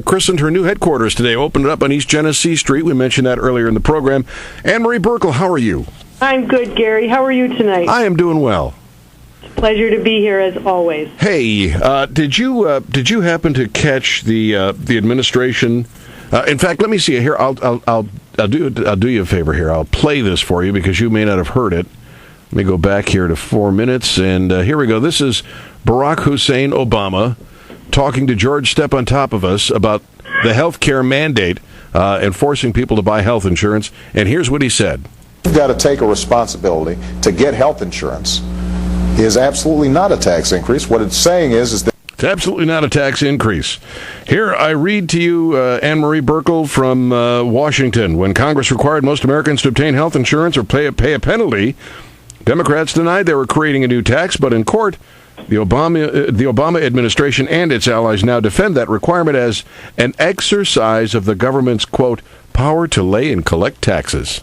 Christened her new headquarters today, opened it up on East Genesee Street. We mentioned that earlier in the program. Anne-Marie Burkle, how are you? I'm good, Gary. How are you tonight? I am doing well. It's a pleasure to be here as always. Hey, did you happen to catch the administration? In fact, let me see here. I'll do you a favor here. I'll play this for you because you may not have heard it. Let me go back here to 4 minutes, and here we go. This is Barack Hussein Obama talking to George Step on Top of Us about the health care mandate and forcing people to buy health insurance. And here's what he said. You've got to take a responsibility to get health insurance. It is absolutely not a tax increase. What it's saying is that it's absolutely not a tax increase. Here, I read to you Anne-Marie Burkle from Washington. When Congress required most Americans to obtain health insurance or pay a penalty, Democrats denied they were creating a new tax, but in court, the Obama administration and its allies now defend that requirement as an exercise of the government's, quote, power to lay and collect taxes.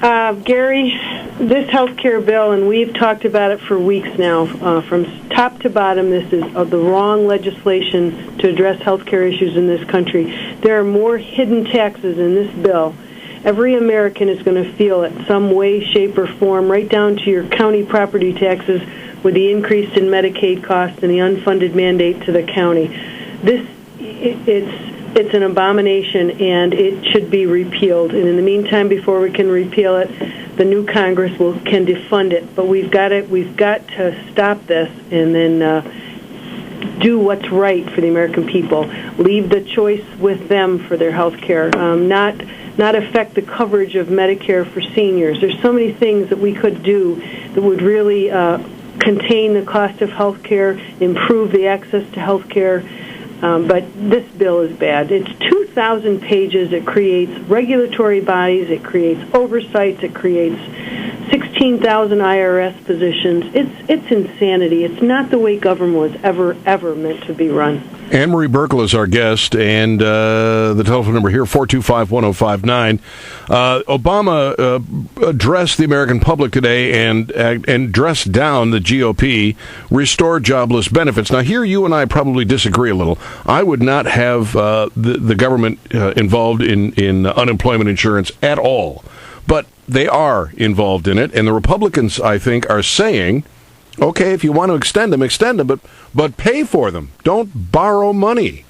Gary, this health care bill, and we've talked about it for weeks now, from top to bottom, this is the wrong legislation to address health care issues in this country. There are more hidden taxes in this bill. Every American is going to feel it some way, shape, or form, right down to your county property taxes with the increase in Medicaid costs and the unfunded mandate to the county. It's an abomination, and it should be repealed. And in the meantime, before we can repeal it, the new Congress can defund it. But we've got to stop this and then do what's right for the American people. Leave the choice with them for their health care, not affect the coverage of Medicare for seniors. There's so many things that we could do that would really contain the cost of health care, improve the access to health care. But this bill is bad. It's 2,000 pages. It creates regulatory bodies. It creates oversights. It creates 16,000 IRS positions. It's insanity. It's not the way government was ever meant to be run. Anne-Marie Burkle is our guest, and the telephone number here, 425-1059. Obama addressed the American public today and dressed down the GOP, restore jobless benefits. Now, here you and I probably disagree a little. I would not have the government involved in unemployment insurance at all, but they are involved in it, and the Republicans, I think, are saying, okay, if you want to extend them, but pay for them. Don't borrow money.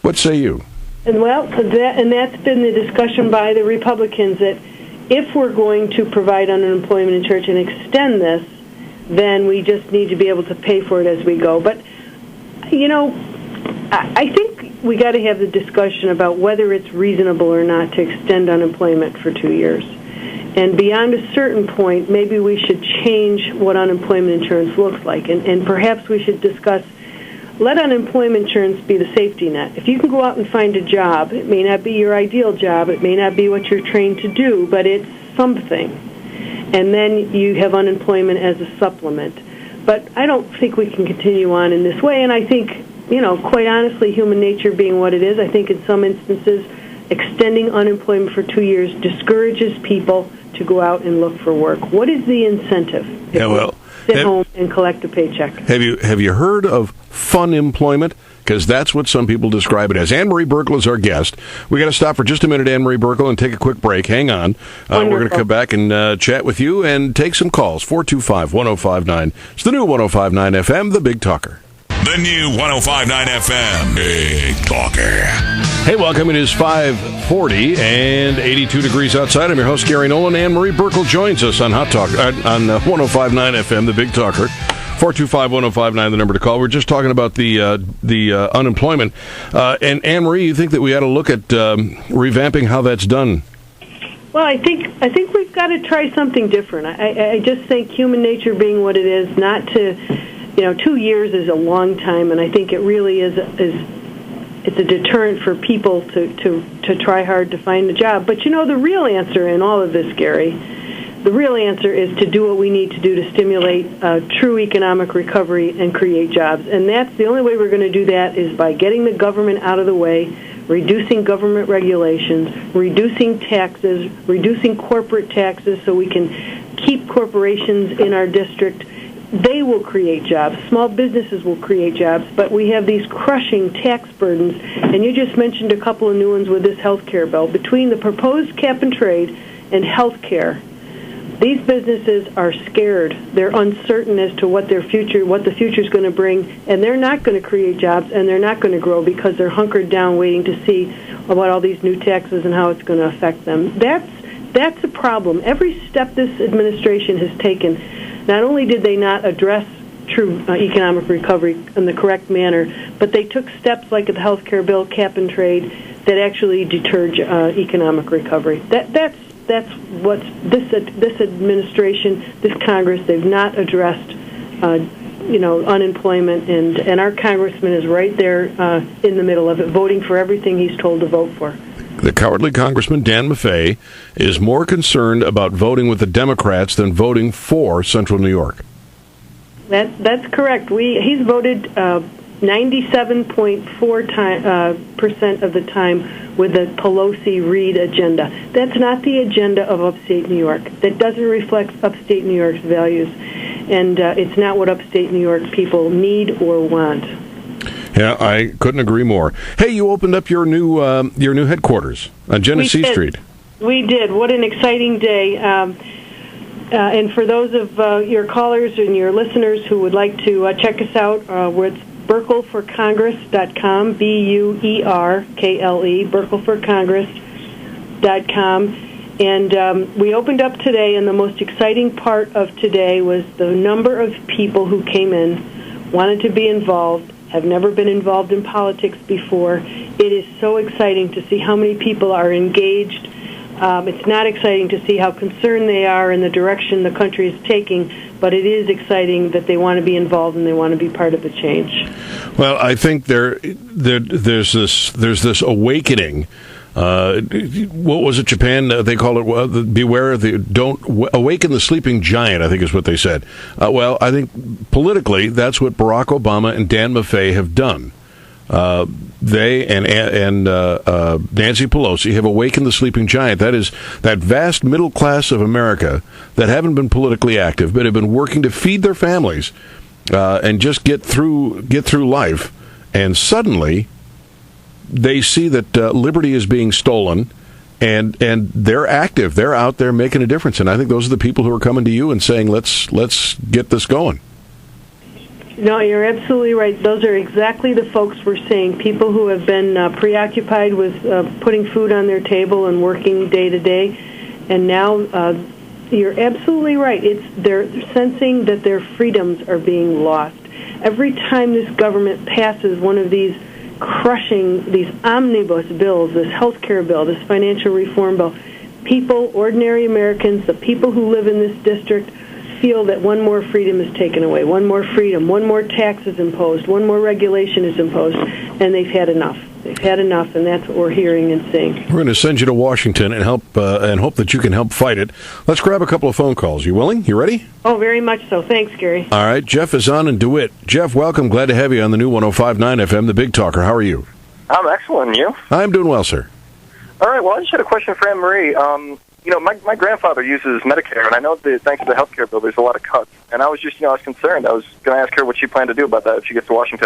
What say you? And that's been the discussion by the Republicans, that if we're going to provide unemployment insurance and extend this, then we just need to be able to pay for it as we go. But, I think we got to have the discussion about whether it's reasonable or not to extend unemployment for 2 years. And beyond a certain point, maybe we should change what unemployment insurance looks like. And perhaps we should discuss, let unemployment insurance be the safety net. If you can go out and find a job, it may not be your ideal job, it may not be what you're trained to do, but it's something. And then you have unemployment as a supplement. But I don't think we can continue on in this way. And I think, quite honestly, human nature being what it is, I think in some instances, extending unemployment for 2 years discourages people to go out and look for work. What is the incentive? Sit home and collect a paycheck. Have you heard of fun employment? Because that's what some people describe it as. Anne-Marie Burkle is our guest. We got to stop for just a minute, Anne-Marie Burkle, and take a quick break. Hang on. We're going to come back and chat with you and take some calls. 425-1059. It's the new 105.9 FM, the Big Talker. The new 105.9 FM, Big Talker. Hey, welcome. It is 5:40 and 82 degrees outside. I'm your host, Gary Nolan. Anne-Marie Burkle joins us on Hot Talk on 105.9 FM, the Big Talker. 425-1059, the number to call. We're just talking about the unemployment. And Anne-Marie, you think that we ought to look at revamping how that's done? Well, I think we've got to try something different. I just think human nature being what it is, not to... 2 years is a long time, and I think it really is it's a deterrent for people to try hard to find a job. But the real answer in all of this, Gary, the real answer is to do what we need to do to stimulate true economic recovery and create jobs. And that's the only way we're going to do that is by getting the government out of the way, reducing government regulations, reducing taxes, reducing corporate taxes so we can keep corporations in our district they will create jobs. Small businesses will create jobs, but we have these crushing tax burdens, and you just mentioned a couple of new ones with this health care bill. Between the proposed cap and trade and health care, these businesses are scared. They're uncertain as to what the future is going to bring, and they're not going to create jobs, and they're not going to grow because they're hunkered down waiting to see about all these new taxes and how it's going to affect them. That's a problem. Every step this administration has taken, not only did they not address true economic recovery in the correct manner, but they took steps like the health care bill, cap and trade, that actually deterred economic recovery. That's what this administration, this Congress, they've not addressed, unemployment, and our congressman is right there in the middle of it, voting for everything he's told to vote for. The cowardly Congressman Dan Maffei is more concerned about voting with the Democrats than voting for Central New York. That's correct. He's voted 97.4% of the time with the Pelosi-Reid agenda. That's not the agenda of upstate New York. That doesn't reflect upstate New York's values, and it's not what upstate New York people need or want. Yeah, I couldn't agree more. Hey, you opened up your new headquarters on Genesee Street. We did. What an exciting day. And for those of your callers and your listeners who would like to check us out, it's BurkleForCongress.com, BUERKLE, BurkleForCongress.com. And we opened up today, and the most exciting part of today was the number of people who came in, wanted to be involved, have never been involved in politics before. It is so exciting to see how many people are engaged. It's not exciting to see how concerned they are in the direction the country is taking, but it is exciting that they want to be involved and they want to be part of the change. Well, I think there's this awakening. What was it, Japan? They call it beware of awaken the sleeping giant, I think is what they said. Well, I think politically that's what Barack Obama and Dan Maffei have done. They and Nancy Pelosi have awakened the sleeping giant. That is that vast middle class of America that haven't been politically active, but have been working to feed their families and just get through life. And suddenly, they see that liberty is being stolen, and they're active. They're out there making a difference. And I think those are the people who are coming to you and saying, "Let's get this going." No, you're absolutely right. Those are exactly the folks we're seeing, people who have been preoccupied with putting food on their table and working day to day. And now you're absolutely right. They're sensing that their freedoms are being lost. Every time this government passes one of these these omnibus bills, this health care bill, this financial reform bill, people, ordinary Americans, the people who live in this district, feel that one more freedom is taken away, one more freedom, one more tax is imposed, one more regulation is imposed, and they've had enough. They've had enough, and that's what we're hearing and seeing. We're going to send you to Washington and hope that you can help fight it. Let's grab a couple of phone calls. You willing? You ready? Oh, very much so. Thanks, Gary. All right. Jeff is on in DeWitt. Jeff, welcome. Glad to have you on the new 105.9 FM, the Big Talker. How are you? I'm excellent. And you? I'm doing well, sir. All right. Well, I just had a question for Anne Marie. My grandfather uses Medicare, and I know that thanks to the health care bill, there's a lot of cuts. And I was concerned. I was going to ask her what she planned to do about that if she gets to Washington.